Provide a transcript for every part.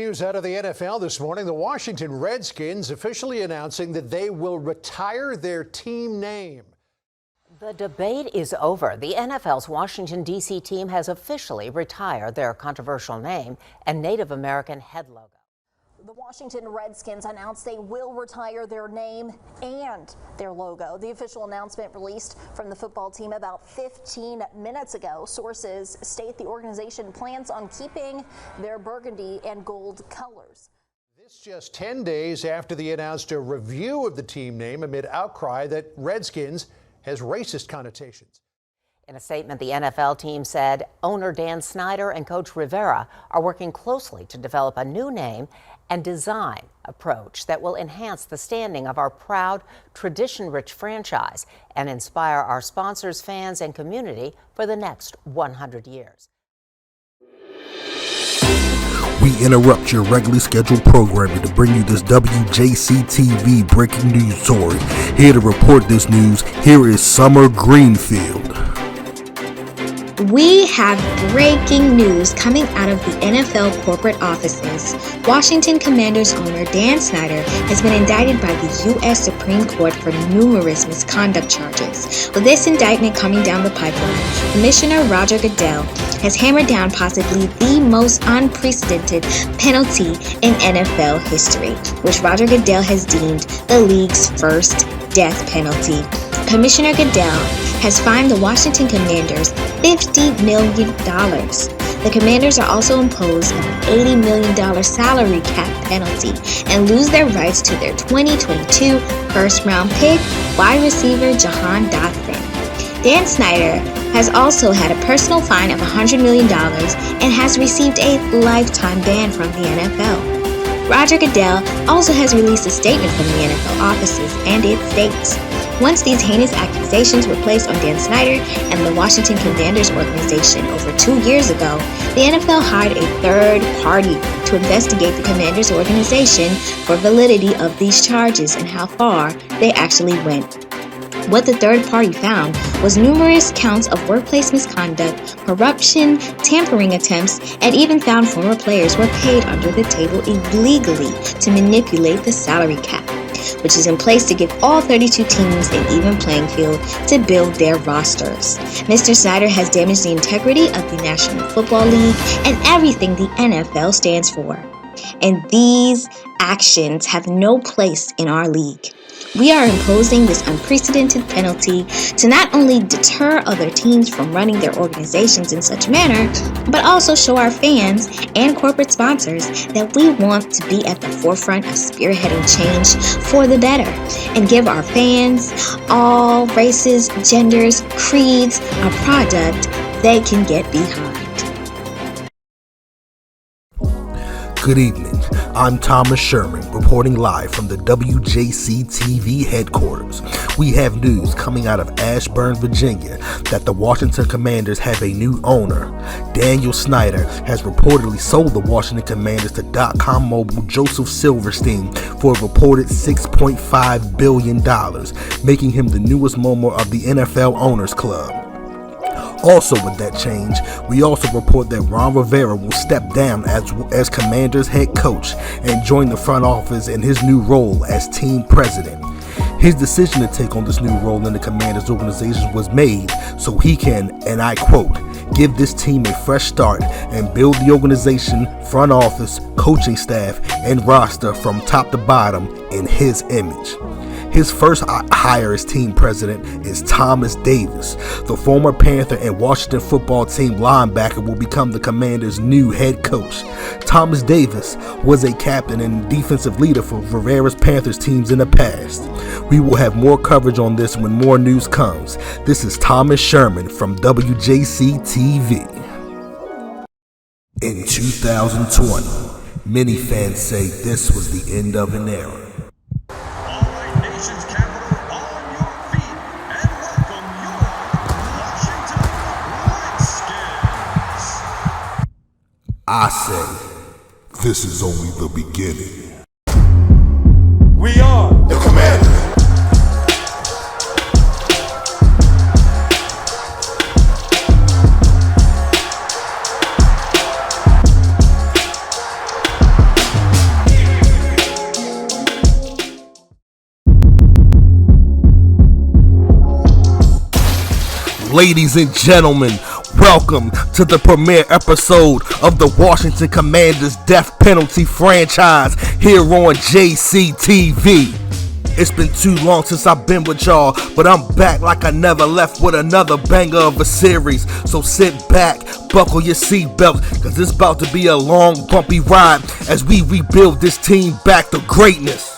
news out of the NFL this morning. The Washington Redskins officially announcing that they will retire their team name. The debate is over. The NFL's Washington, D.C. team has officially retired their controversial name and Native American head logo. The Washington Redskins announced they will retire their name and their logo. The official announcement released from the football team about 15 minutes ago. Sources state the organization plans on keeping their burgundy and gold colors. This just 10 days after they announced a review of the team name amid outcry that Redskins has racist connotations. In a statement, the NFL team said owner Dan Snyder and coach Rivera are working closely to develop a new name and design approach that will enhance the standing of our proud, tradition-rich franchise and inspire our sponsors, fans, and community for the next 100 years. We interrupt your regularly scheduled programming to bring you this WJC-TV breaking news story. Here to report this news, here is Summer Greenfield. We have breaking news coming out of the NFL corporate offices. Washington Commanders owner Dan Snyder has been indicted by the U.S. Supreme Court for numerous misconduct charges. With this indictment coming down the pipeline, Commissioner Roger Goodell has hammered down possibly the most unprecedented penalty in NFL history, which Roger Goodell has deemed the league's first death penalty. Commissioner Goodell has fined the Washington Commanders $50 million. The Commanders are also imposed an $80 million salary cap penalty and lose their rights to their 2022 first-round pick, wide receiver Jahan Dotson. Dan Snyder has also had a personal fine of $100 million and has received a lifetime ban from the NFL. Roger Goodell also has released a statement from the NFL offices, and it states, once these heinous accusations were placed on Dan Snyder and the Washington Commanders organization over 2 years ago, the NFL hired a third party to investigate the Commanders organization for validity of these charges and how far they actually went. What the third party found was numerous counts of workplace misconduct, corruption, tampering attempts, and even found former players were paid under the table illegally to manipulate the salary cap, which is in place to give all 32 teams an even playing field to build their rosters. Mr. Snyder has damaged the integrity of the National Football League and everything the NFL stands for. And these actions have no place in our league. We are imposing this unprecedented penalty to not only deter other teams from running their organizations in such manner, but also show our fans and corporate sponsors that we want to be at the forefront of spearheading change for the better and give our fans, all races, genders, creeds, a product they can get behind. Good evening. I'm Thomas Sherman, reporting live from the WJC-TV headquarters. We have news coming out of Ashburn, Virginia, that the Washington Commanders have a new owner. Daniel Snyder has reportedly sold the Washington Commanders to .com mogul Joseph Silverstein for a reported $6.5 billion, making him the newest member of the NFL Owners Club. Also with that change, we also report that Ron Rivera will step down as Commanders head coach and join the front office in his new role as team president. His decision to take on this new role in the Commanders organization was made so he can, and I quote, give this team a fresh start and build the organization, front office, coaching staff, and roster from top to bottom in his image. His first hire as team president is Thomas Davis. The former Panther and Washington football team linebacker will become the Commanders' new head coach. Thomas Davis was a captain and defensive leader for Rivera's Panthers teams in the past. We will have more coverage on this when more news comes. This is Thomas Sherman from WJC-TV. In 2020, many fans say this was the end of an era. I say, this is only the beginning. We are the Commanders. Ladies and gentlemen, welcome to the premiere episode of the Washington Commanders Death Penalty franchise here on JCTV. It's been too long since I've been with y'all, but I'm back like I never left with another banger of a series. So sit back, buckle your seatbelts, cause it's about to be a long, bumpy ride as we rebuild this team back to greatness.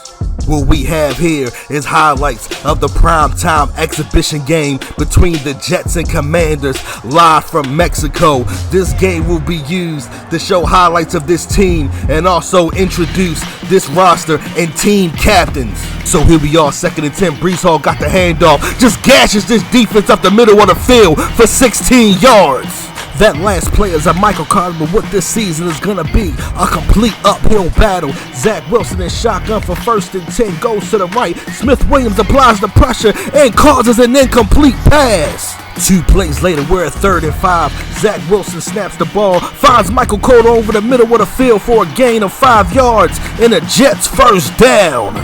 What we have here is highlights of the primetime exhibition game between the Jets and Commanders live from Mexico. This game will be used to show highlights of this team and also introduce this roster and team captains. So here we are, 2nd and 10. Brees Hall got the handoff, just gashes this defense up the middle of the field for 16 yards. That last play is a microcosm of what this season is going to be. A complete uphill battle. Zach Wilson in shotgun for 1st and 10 goes to the right. Smith Williams applies the pressure and causes an incomplete pass. 2 plays later, we're at 3rd and 5. Zach Wilson snaps the ball, finds Michael Cotto over the middle of the field for a gain of 5 yards and a Jets first down.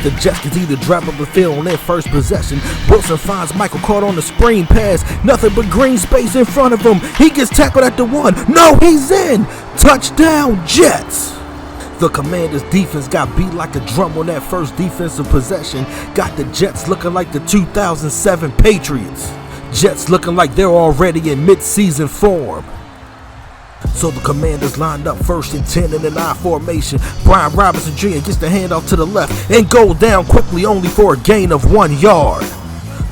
The Jets can either drive up the field on their first possession. Wilson finds Michael Cotto on the screen pass. Nothing but green space in front of him. He gets tackled at the 1. No, he's in. Touchdown, Jets. The Commanders defense got beat like a drum on that first defensive possession. Got the Jets looking like the 2007 Patriots. Jets looking like they're already in mid-season form. So the Commanders lined up 1st and 10 in an I formation. Brian Robinson Jr. gets the handoff to the left and goes down quickly only for a gain of 1 yard.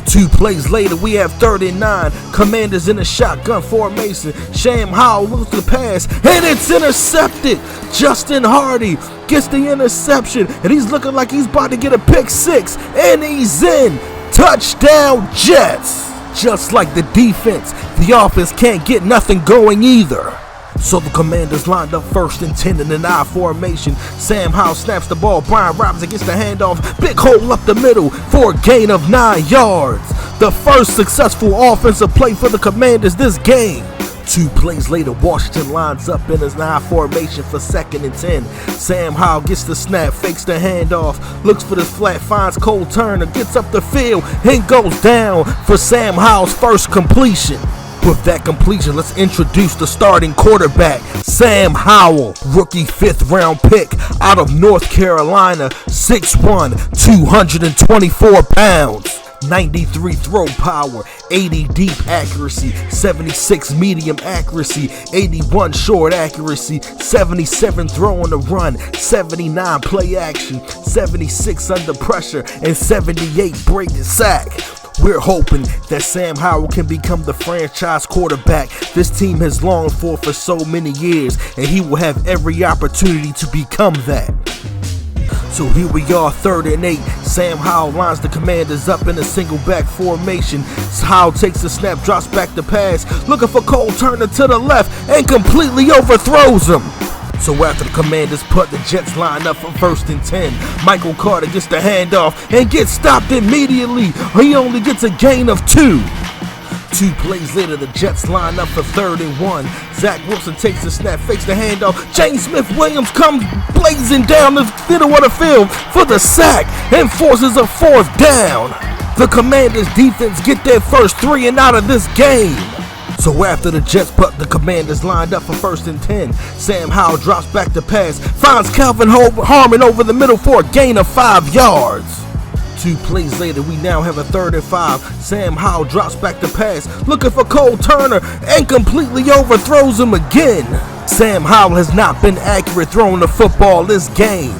2 plays later, we have 3rd and 9. Commanders in a shotgun formation. Sam Howell looks the pass and it's intercepted. Justin Hardy gets the interception and he's looking like he's about to get a pick 6 and he's in. Touchdown, Jets. Just like the defense, the offense can't get nothing going either. So the Commanders lined up 1st and 10 in an I formation. Sam Howell snaps the ball. Brian Robinson gets the handoff. Big hole up the middle for a gain of 9 yards. The first successful offensive play for the Commanders this game. 2 plays later, Washington lines up in his I formation for 2nd and 10. Sam Howell gets the snap, fakes the handoff, looks for the flat, finds Cole Turner, gets up the field, and goes down for Sam Howell's first completion. With that completion, let's introduce the starting quarterback, Sam Howell, rookie 5th round pick out of North Carolina, 6'1", 224 pounds. 93 throw power, 80 deep accuracy, 76 medium accuracy, 81 short accuracy, 77 throw on the run, 79 play action, 76 under pressure, and 78 break the sack. We're hoping that Sam Howell can become the franchise quarterback this team has longed for so many years, and he will have every opportunity to become that. So here we are, 3rd and 8. Sam Howell lines the Commanders up in a single back formation. Howell takes the snap, drops back the pass, looking for Cole Turner to the left, and completely overthrows him. So after the Commanders punt, the Jets line up for 1st and 10. Michael Carter gets the handoff and gets stopped immediately. He only gets a gain of 2. 2 plays later, the Jets line up for 3rd and 1. Zach Wilson takes the snap, fakes the handoff. James Smith Williams comes blazing down the middle of the field for the sack and forces a 4th down. The Commanders defense get their first 3 and out of this game. So after the Jets punt, the Commanders lined up for 1st and 10. Sam Howell drops back to pass, finds Calvin Harmon over the middle for a gain of 5 yards. 2 plays later, we now have a 3rd and 5. Sam Howell drops back to pass, looking for Cole Turner, and completely overthrows him again. Sam Howell has not been accurate throwing the football this game.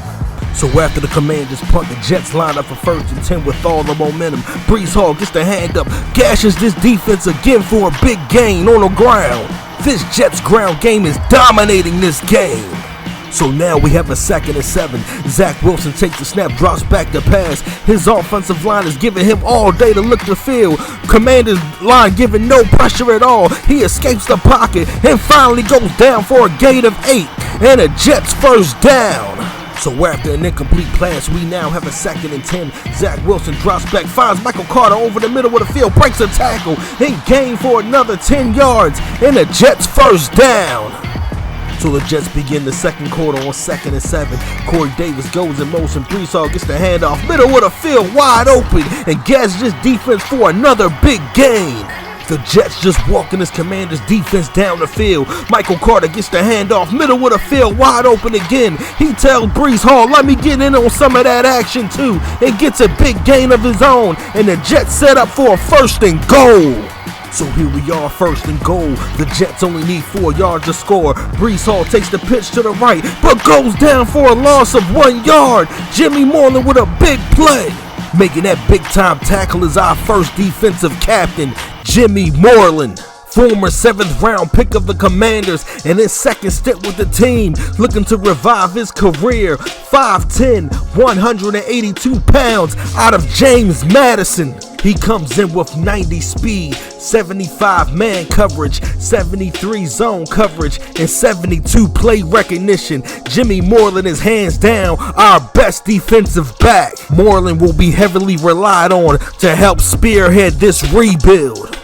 So after the Commanders punt, the Jets line up for 1st and 10 with all the momentum. Brees Hall gets the hand up, gashes this defense again for a big gain on the ground. This Jets ground game is dominating this game. So now we have a 2nd and 7. Zach Wilson takes the snap, drops back the pass. His offensive line is giving him all day to look the field. Commander's line giving no pressure at all. He escapes the pocket and finally goes down for a gain of 8 and a Jets first down. So after an incomplete pass, we now have a 2nd and 10. Zach Wilson drops back, finds Michael Carter over the middle of the field, breaks a tackle, and gain for another 10 yards and a Jets first down. So the Jets begin the second quarter on 2nd and 7. Corey Davis goes in motion. Brees Hall gets the handoff. Middle of the field wide open and gasses his defense for another big gain. The Jets just walking his Commanders defense down the field. Michael Carter gets the handoff, middle of the field, wide open again. He tells Breece Hall, let me get in on some of that action too, and gets a big gain of his own, and the Jets set up for a 1st and goal. So here we are, 1st and goal. The Jets only need 4 yards to score. Breece Hall takes the pitch to the right, but goes down for a loss of 1 yard. Jimmy Moreland with a big play. Making that big-time tackle is our first defensive captain, Jimmy Moreland. Former 7th round pick of the Commanders and his 2nd stint with the team, looking to revive his career. 5'10", 182 pounds out of James Madison. He comes in with 90 speed, 75 man coverage, 73 zone coverage, and 72 play recognition. Jimmy Moreland is hands down our best defensive back. Moreland will be heavily relied on to help spearhead this rebuild.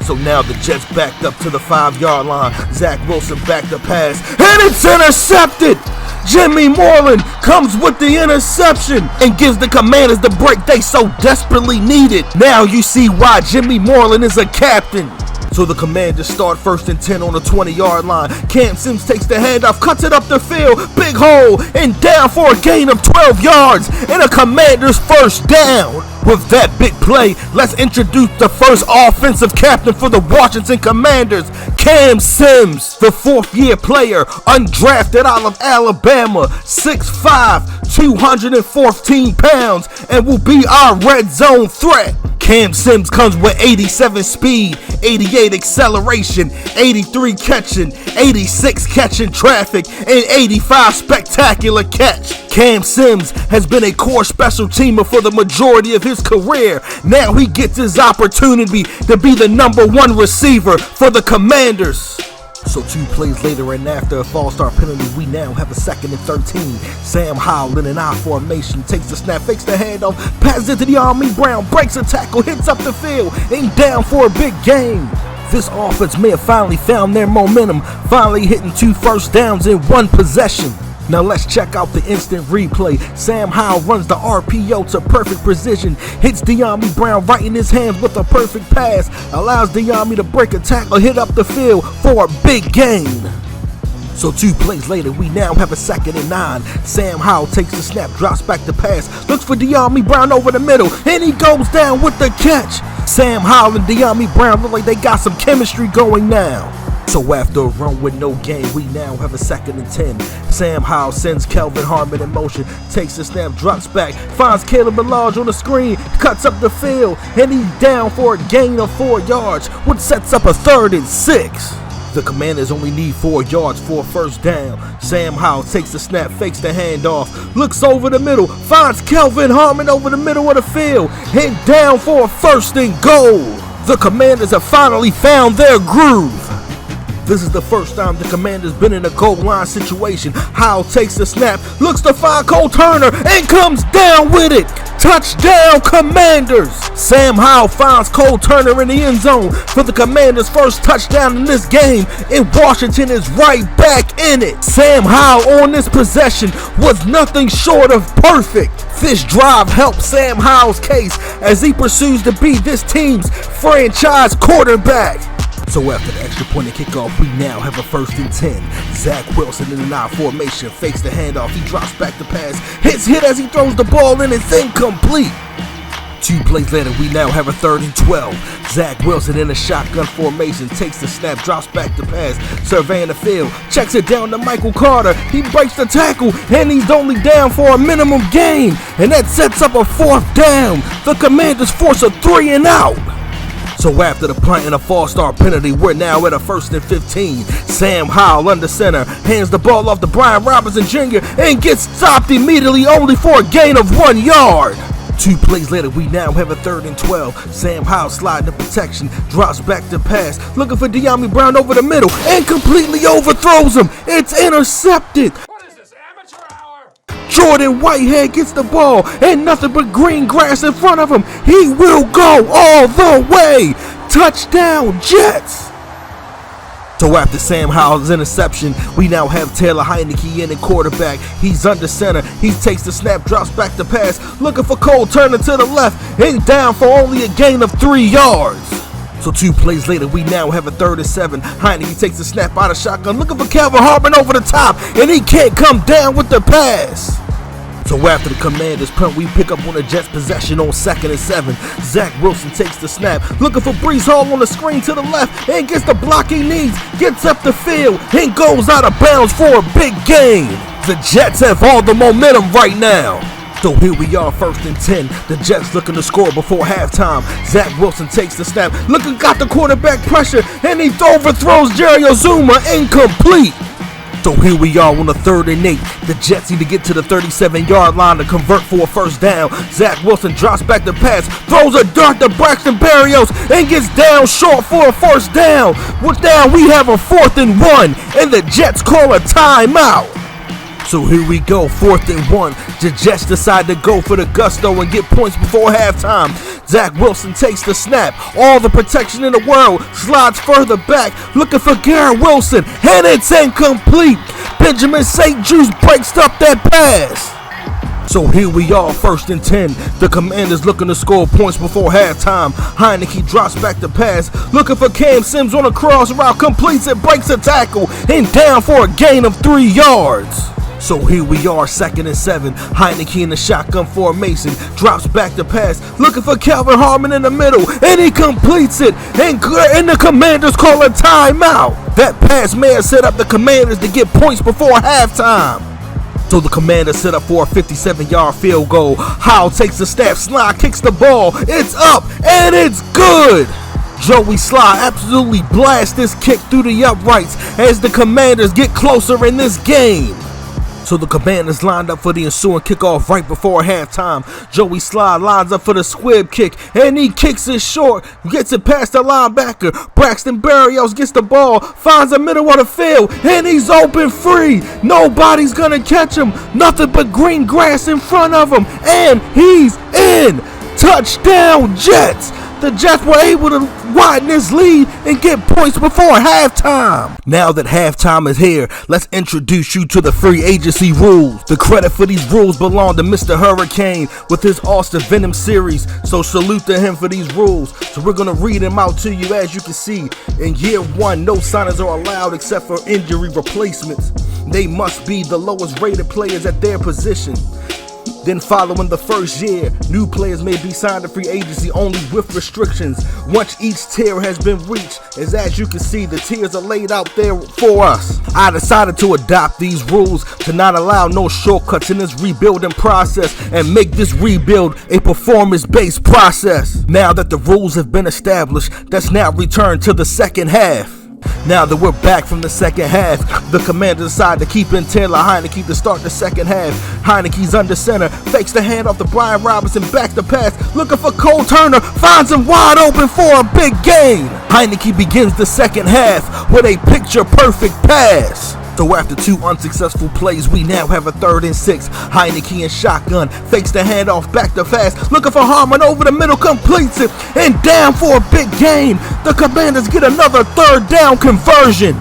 So now the Jets backed up to the 5-yard line. Zach Wilson backed the pass, and it's intercepted! Jimmy Moreland comes with the interception and gives the Commanders the break they so desperately needed. Now you see why Jimmy Moreland is a captain. So the Commanders start 1st and 10 on the 20-yard line. Cam Sims takes the handoff, cuts it up the field, big hole, and down for a gain of 12 yards, and a Commanders 1st down. With that big play, let's introduce the first offensive captain for the Washington Commanders, Cam Sims, the 4th-year player, undrafted out of Alabama, 6'5", 214 pounds, and will be our red zone threat. Cam Sims comes with 87 speed, 88 acceleration, 83 catching, 86 catching traffic, and 85 spectacular catch. Cam Sims has been a core special teamer for the majority of his career. Now he gets his opportunity to be the #1 receiver for the Commanders. So 2 plays later, and after a false start penalty, we now have a 2nd and 13. Sam Howell in an I formation takes the snap, fakes the handoff, passes it to De'Ami Brown, breaks a tackle, hits up the field, and down for a big gain. This offense may have finally found their momentum, finally hitting 2 first downs in 1 possession. Now let's check out the instant replay. Sam Howell runs the RPO to perfect precision, hits De'Ami Brown right in his hands with a perfect pass, allows De'Ami to break a tackle, hit up the field for a big gain. So 2 plays later, we now have a 2nd and 9. Sam Howell takes the snap, drops back the pass, looks for De'Ami Brown over the middle, and he goes down with the catch. Sam Howell and De'Ami Brown look like they got some chemistry going now. So after a run with no gain, we now have a 2nd and 10. Sam Howell sends Kelvin Harmon in motion, takes the snap, drops back, finds Caleb Ballage on the screen, cuts up the field, and he's down for a gain of 4 yards, which sets up a 3rd and 6. The Commanders only need 4 yards for a 1st down. Sam Howell takes the snap, fakes the handoff, looks over the middle, finds Kelvin Harmon over the middle of the field, and down for a 1st and goal. The Commanders have finally found their groove. This is the first time the Commanders been in a goal line situation. Howell takes the snap, looks to find Cole Turner, and comes down with it. Touchdown, Commanders! Sam Howell finds Cole Turner in the end zone for the Commanders' first touchdown in this game, and Washington is right back in it. Sam Howell on this possession was nothing short of perfect. This drive helps Sam Howell's case as he pursues to be this team's franchise quarterback. So after the extra point and kickoff, we now have a 1st and 10. Zach Wilson in an I formation, fakes the handoff, he drops back the pass, hits hit as he throws the ball in, it's incomplete. 2 plays later, we now have a 3rd and 12. Zach Wilson in a shotgun formation, takes the snap, drops back the pass, surveying the field, checks it down to Michael Carter, he breaks the tackle, and he's only down for a minimum gain, and that sets up a 4th down. The Commanders force a 3 and out. So after the punt and a false start penalty, we're now at a 1st and 15. Sam Howell under center, hands the ball off to Brian Robinson Jr. and gets stopped immediately only for a gain of 1 yard. 2 plays later, we now have a 3rd and 12. Sam Howell sliding the protection, drops back to pass, looking for De'Ami Brown over the middle, and completely overthrows him. It's intercepted. Jordan Whitehead gets the ball and nothing but green grass in front of him. He will go all the way. Touchdown, Jets. So after Sam Howell's interception, we now have Taylor Heineke in at quarterback. He's under center. He takes the snap, drops back the pass, looking for Cole Turner to the left, and down for only a gain of 3 yards. So 2 plays later, we now have a 3rd and 7. Heineke takes the snap out of shotgun, looking for Calvin Harmon over the top, and he can't come down with the pass. So after the Commanders punt, we pick up on the Jets' possession on 2nd and 7. Zach Wilson takes the snap, looking for Breece Hall on the screen to the left, and gets the block he needs, gets up the field, and goes out of bounds for a big gain. The Jets have all the momentum right now. So here we are, 1st and 10. The Jets looking to score before halftime. Zach Wilson takes the snap, got the quarterback pressure, and he overthrows Jerry Ozuma, incomplete. So here we are on the 3rd and 8. The Jets need to get to the 37-yard line to convert for a 1st down. Zach Wilson drops back the pass, throws a dart to Braxton Berrios, and gets down short for a 1st down. Well, now we have a 4th and 1, and the Jets call a timeout. So here we go, 4th and 1. The Jets decide to go for the gusto and get points before halftime. Zach Wilson takes the snap, all the protection in the world, slides further back, looking for Garrett Wilson, and it's incomplete. Benjamin St. Juste breaks up that pass. So here we are, 1st and 10. The Commanders looking to score points before halftime. Heineke drops back the pass, looking for Cam Sims on a cross route, completes it, breaks a tackle, and down for a gain of 3 yards. So here we are, 2nd and 7. Heineke in the shotgun formation, drops back the pass, looking for Calvin Harmon in the middle, and he completes it, and the Commanders call a timeout. That pass may have set up the Commanders to get points before halftime. So the Commanders set up for a 57-yard field goal. Howell takes the snap, Sly kicks the ball, it's up, and it's good. Joey Sly absolutely blasts this kick through the uprights as the Commanders get closer in this game. So the Commanders lined up for the ensuing kickoff right before halftime. Joey Sly lines up for the squib kick, and he kicks it short, gets it past the linebacker. Braxton Berrios gets the ball, finds the middle of the field, and he's open free. Nobody's gonna catch him. Nothing but green grass in front of him, and he's in. Touchdown, Jets! The Jets were able to widen this lead and get points before halftime. Now that halftime is here, let's introduce you to the free agency rules. The credit for these rules belong to Mr. Hurricane with his Austin Venom series, so salute to him for these rules. So we're going to read them out to you. As you can see, in year 1, no signings are allowed except for injury replacements. They must be the lowest rated players at their position. Then following the first year, new players may be signed to free agency only with restrictions once each tier has been reached. As you can see, the tiers are laid out there for us. I decided to adopt these rules to not allow no shortcuts in this rebuilding process and make this rebuild a performance-based process. Now that the rules have been established, let's now return to the second half. Now that we're back from the second half, the Commanders decide to keep in Taylor Heineke to start the second half. Heineke's under center, fakes the handoff to Brian Robinson, backs the pass, looking for Cole Turner, finds him wide open for a big gain. Heineke begins the second half with a picture-perfect pass. So after 2 unsuccessful plays, we now have a 3rd and 6. Heineke in shotgun, fakes the handoff, back to pass, looking for Harmon over the middle, completes it, and down for a big gain. The Commanders get another 3rd down conversion.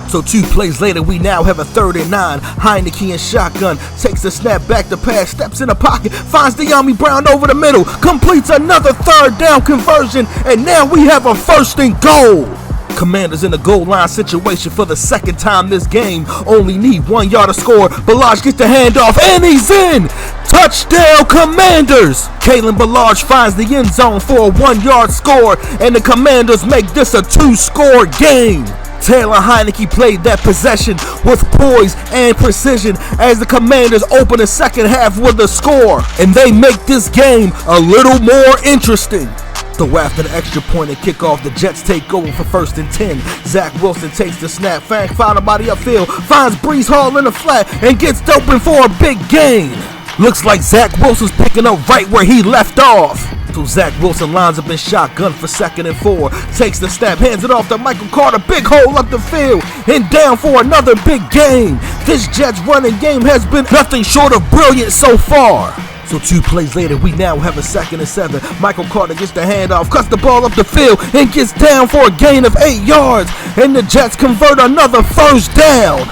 So 2 plays later, we now have a 3rd and 9. Heineke in shotgun, takes the snap, back to pass, steps in the pocket, finds De'Ami Brown over the middle, completes another 3rd down conversion, and now we have a 1st and goal. Commanders in the goal line situation for the second time this game. Only need 1 yard to score. Balaj gets the handoff, and he's in! Touchdown, Commanders! Kalen Balaj finds the end zone for a 1 yard score, and the Commanders make this a 2-score game. Taylor Heineke played that possession with poise and precision as the Commanders open the second half with a score, and they make this game a little more interesting. So after the extra point and kickoff, the Jets take over for 1st and 10. Zach Wilson takes the snap, found him by the upfield, finds Breece Hall in the flat, and gets open for a big gain. Looks like Zach Wilson's picking up right where he left off. So Zach Wilson lines up in shotgun for 2nd and 4, takes the snap, hands it off to Michael Carter, big hole up the field, and down for another big gain. This Jets running game has been nothing short of brilliant so far. So 2 plays later, we now have a 2nd and 7. Michael Carter gets the handoff, cuts the ball up the field, and gets down for a gain of 8 yards. And the Jets convert another 1st down.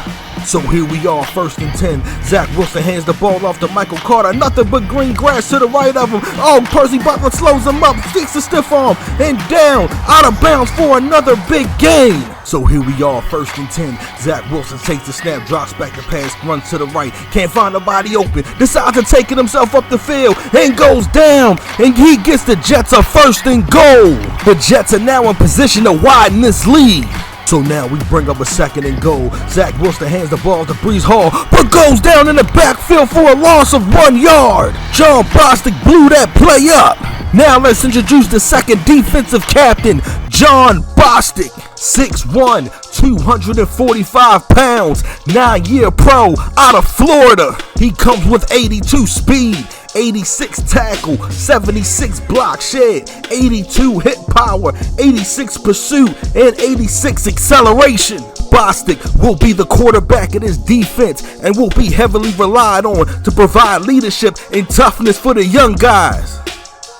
So here we are, 1st and 10. Zach Wilson hands the ball off to Michael Carter. Nothing but green grass to the right of him. Oh, Percy Butler slows him up, sticks a stiff arm, and down, out of bounds for another big gain. So here we are, 1st and 10. Zach Wilson takes the snap, drops back the pass, runs to the right. Can't find nobody open. Decides to take it himself up the field and goes down. And he gets the Jets a 1st and goal. The Jets are now in position to widen this lead. So now we bring up a 2nd and goal. Zach Wilson hands the ball to Breece Hall, but goes down in the backfield for a loss of 1 yard. John Bostic blew that play up. Now let's introduce the 2nd defensive captain, John Bostic. 6'1", 245 pounds, 9-year pro out of Florida. He comes with 82 speed, 86 tackle, 76 block shed, 82 hit power, 86 pursuit, and 86 acceleration. Bostic will be the quarterback of this defense and will be heavily relied on to provide leadership and toughness for the young guys.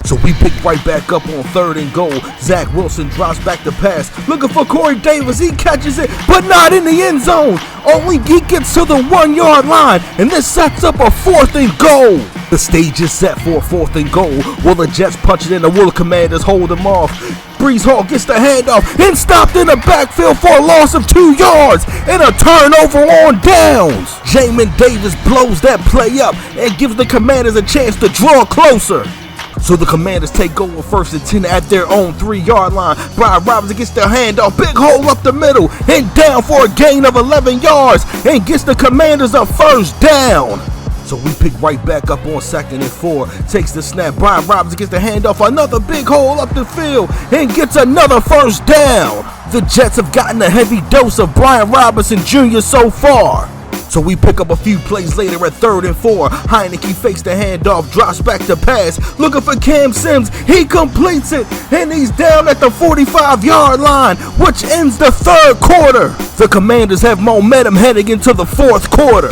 So we pick right back up on 3rd and goal. Zach Wilson drops back the pass, looking for Corey Davis. He catches it, but not in the end zone. Only he gets to the 1 yard line, and this sets up a 4th and goal. The stage is set for a 4th and goal. Will the Jets punch it in? The Will Commanders hold him off. Breece Hall gets the handoff and stopped in the backfield for a loss of 2 yards and a turnover on downs. Jamin Davis blows that play up and gives the Commanders a chance to draw closer. So the Commanders take over 1st and 10 at their own 3 yard line. Brian Robinson gets the handoff, big hole up the middle, and down for a gain of 11 yards, and gets the Commanders a 1st down. So we pick right back up on 2nd and 4. Takes the snap, Brian Robinson gets the handoff, another big hole up the field, and gets another 1st down. The Jets have gotten a heavy dose of Brian Robinson Jr. so far. So we pick up a few plays later at 3rd and 4. Heineke fakes the handoff, drops back to pass, looking for Cam Sims. He completes it, and he's down at the 45 yard line, which ends the 3rd quarter. The Commanders have momentum heading into the 4th quarter.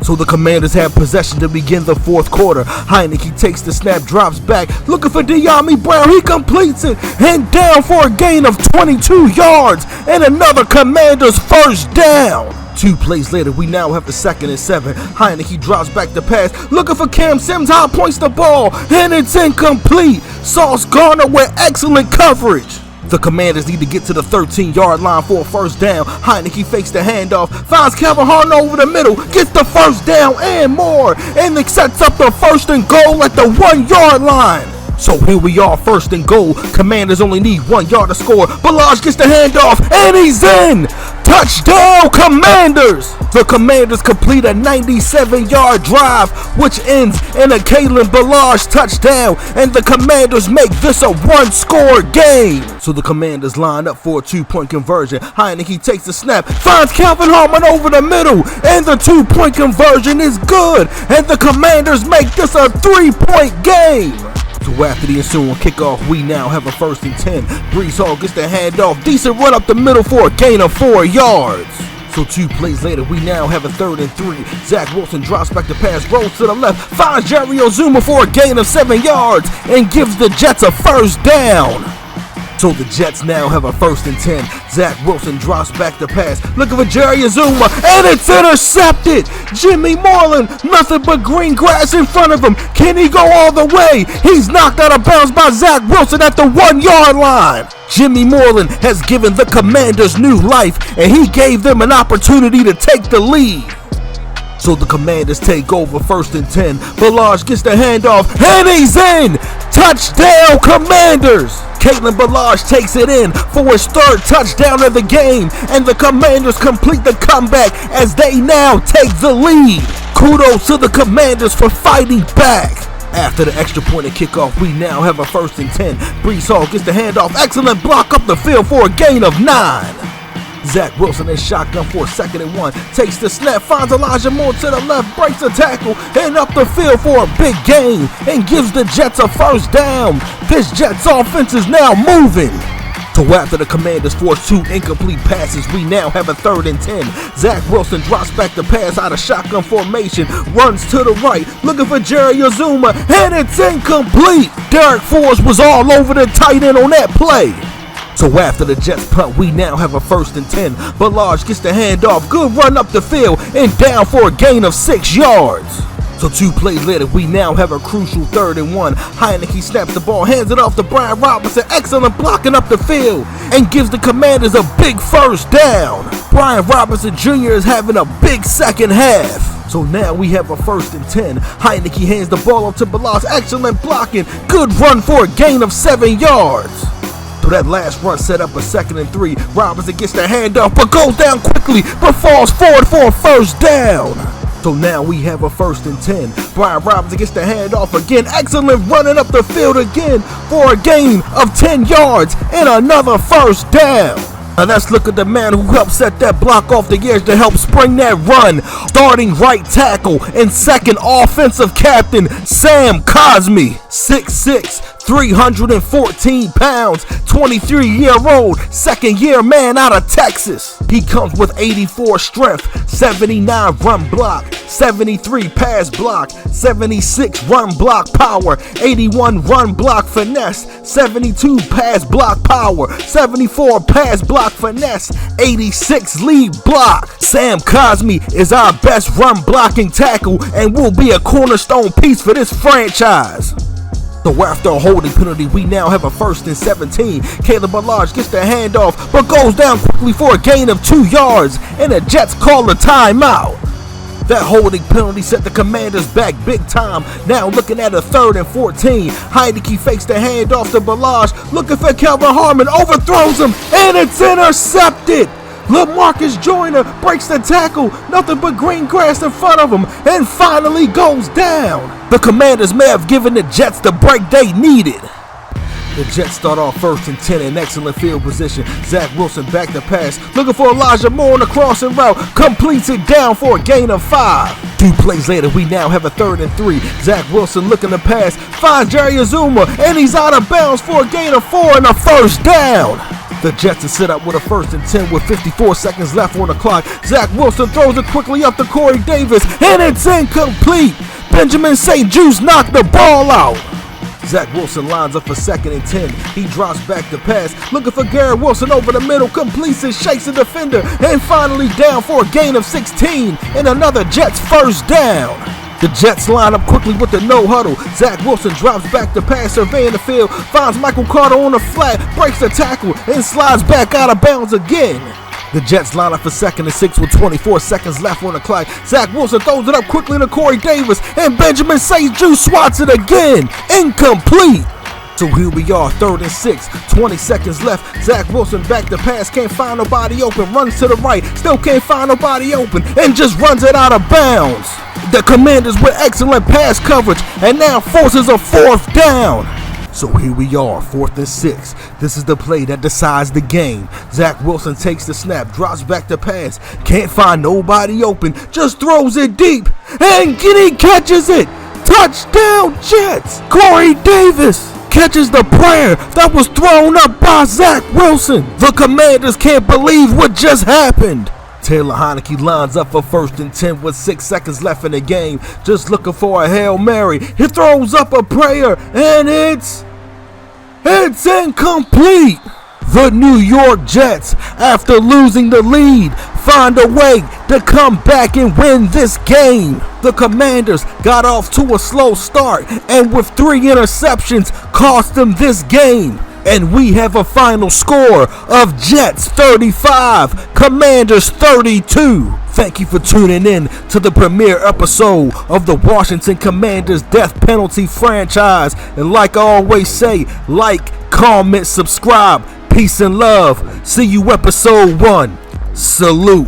So the Commanders have possession to begin the 4th quarter. Heineke takes the snap, drops back, looking for De'Ami Brown. He completes it, and down for a gain of 22 yards, and another Commanders 1st down. 2 plays later, we now have the 2nd and 7. Heineke drops back the pass, looking for Cam Sims. High points the ball, and it's incomplete. Sauce Gardner with excellent coverage. The Commanders need to get to the 13 yard line for a 1st down. Heineke fakes the handoff, finds Calvin Harden over the middle, gets the 1st down and more, and it sets up the 1st and goal at the 1 yard line. So here we are, 1st and goal. Commanders only need 1 yard to score. Balazs gets the handoff, and he's in! Touchdown, Commanders! The Commanders complete a 97-yard drive, which ends in a Kalen Balazs touchdown, and the Commanders make this a 1-score game. So the Commanders line up for a 2-point conversion. Heineke takes the snap, finds Calvin Harmon over the middle, and the 2-point conversion is good, and the Commanders make this a 3-point game. So after the ensuing kickoff, we now have a 1st and 10. Breece Hall gets the handoff, decent run up the middle for a gain of 4 yards. So 2 plays later, we now have a 3rd and 3. Zach Wilson drops back the pass, rolls to the left, finds Jerry Ozuma for a gain of 7 yards, and gives the Jets a 1st down. So the Jets now have a 1st and 10. Zach Wilson drops back the pass, looking for Jerry Azuma, and it's intercepted. Jimmy Moreland, nothing but green grass in front of him. Can he go all the way? He's knocked out of bounds by Zach Wilson at the 1 yard line. Jimmy Moreland has given the Commanders new life, and he gave them an opportunity to take the lead. So the Commanders take over 1st and 10. Balazs gets the handoff, and he's in! Touchdown, Commanders! Kalen Balazs takes it in for his 3rd touchdown of the game, and the Commanders complete the comeback as they now take the lead. Kudos to the Commanders for fighting back. After the extra point and kickoff, we now have a 1st and 10. Breece Hall gets the handoff, excellent block up the field for a gain of 9. Zach Wilson in shotgun for a 2nd and 1. Takes the snap, finds Elijah Moore to the left, breaks the tackle, and up the field for a big gain, and gives the Jets a 1st down. This Jets offense is now moving. So after the Commanders force 2 incomplete passes, we now have a 3rd and 10. Zach Wilson drops back the pass out of shotgun formation, runs to the right, looking for Jerry Azuma, and it's incomplete. Derek Forrest was all over the tight end on that play. So after the Jets punt, we now have a 1st and 10. Balaj gets the handoff, good run up the field, and down for a gain of 6 yards. So 2 plays later, we now have a crucial 3rd and 1. Heineke snaps the ball, hands it off to Brian Robinson, excellent blocking up the field, and gives the Commanders a big 1st down. Brian Robinson Jr. is having a big 2nd half. So now we have a 1st and 10. Heineke hands the ball up to Balaj, excellent blocking, good run for a gain of 7 yards. So that last run set up a 2nd and 3. Robinson gets the handoff, but goes down quickly, but falls forward for a 1st down. So now we have a 1st and 10. Brian Robinson gets the handoff again. Excellent running up the field again for a gain of 10 yards and another 1st down. Now let's look at the man who helped set that block off the edge to help spring that run. Starting right tackle and 2nd offensive captain, Sam Cosmi. 6'6", 314 pounds, 23-year-old, 2nd-year man out of Texas. He comes with 84 strength, 79 run block, 73 pass block, 76 run block power, 81 run block finesse, 72 pass block power, 74 pass block finesse, 86 lead block. Sam Cosmi is our best run blocking tackle and will be a cornerstone piece for this franchise. So after a holding penalty, we now have a 1st and 17. Caleb Balaj gets the handoff, but goes down quickly for a gain of 2 yards, and the Jets call a timeout. That holding penalty set the Commanders back big time. Now looking at a 3rd and 14. Heineke fakes the handoff to Balaj, looking for Kelvin Harmon, overthrows him, and it's intercepted. LaMarcus Joyner breaks the tackle, nothing but green grass in front of him, and finally goes down. The Commanders may have given the Jets the break they needed. The Jets start off 1st and 10 in excellent field position. Zach Wilson back to pass, looking for Elijah Moore on the crossing route, completes it down for a gain of 5. 2 plays later, we now have a 3rd and 3. Zach Wilson looking to pass, finds Jerry Azuma, and he's out of bounds for a gain of 4 and a 1st down. The Jets are set up with a 1st and 10 with 54 seconds left on the clock. Zach Wilson throws it quickly up to Corey Davis, and it's incomplete. Benjamin St. Juice knocked the ball out. Zach Wilson lines up for 2nd and 10. He drops back to pass, looking for Garrett Wilson over the middle, completes it, shakes the defender, and finally down for a gain of 16 and another Jets 1st down. The Jets line up quickly with the no huddle. Zach Wilson drops back to pass, surveying the field, finds Michael Carter on the flat, breaks the tackle, and slides back out of bounds again. The Jets line up for 2nd and 6 with 24 seconds left on the clock. Zach Wilson throws it up quickly to Corey Davis, and Benjamin St. Juice swats it again. Incomplete. So here we are, 3rd and 6, 20 seconds left. Zach Wilson back to pass, can't find nobody open, runs to the right, still can't find nobody open, and just runs it out of bounds. The Commanders with excellent pass coverage, and now forces a 4th down. So here we are, 4th and 6. This is the play that decides the game. Zach Wilson takes the snap, drops back to pass, can't find nobody open, just throws it deep, and he catches it. Touchdown Jets! Corey Davis catches the prayer that was thrown up by Zach Wilson. The Commanders can't believe what just happened. Taylor Heineke lines up for 1st and 10 with 6 seconds left in the game, just looking for a Hail Mary. He throws up a prayer, and it's incomplete. The New York Jets, after losing the lead, find a way to come back and win this game. The Commanders got off to a slow start, and with 3 interceptions cost them this game. And we have a final score of Jets 35, Commanders 32. Thank you for tuning in to the premiere episode of the Washington Commanders Death Penalty franchise. And like I always say, like, comment, subscribe. Peace and love. See you episode 1. Salute.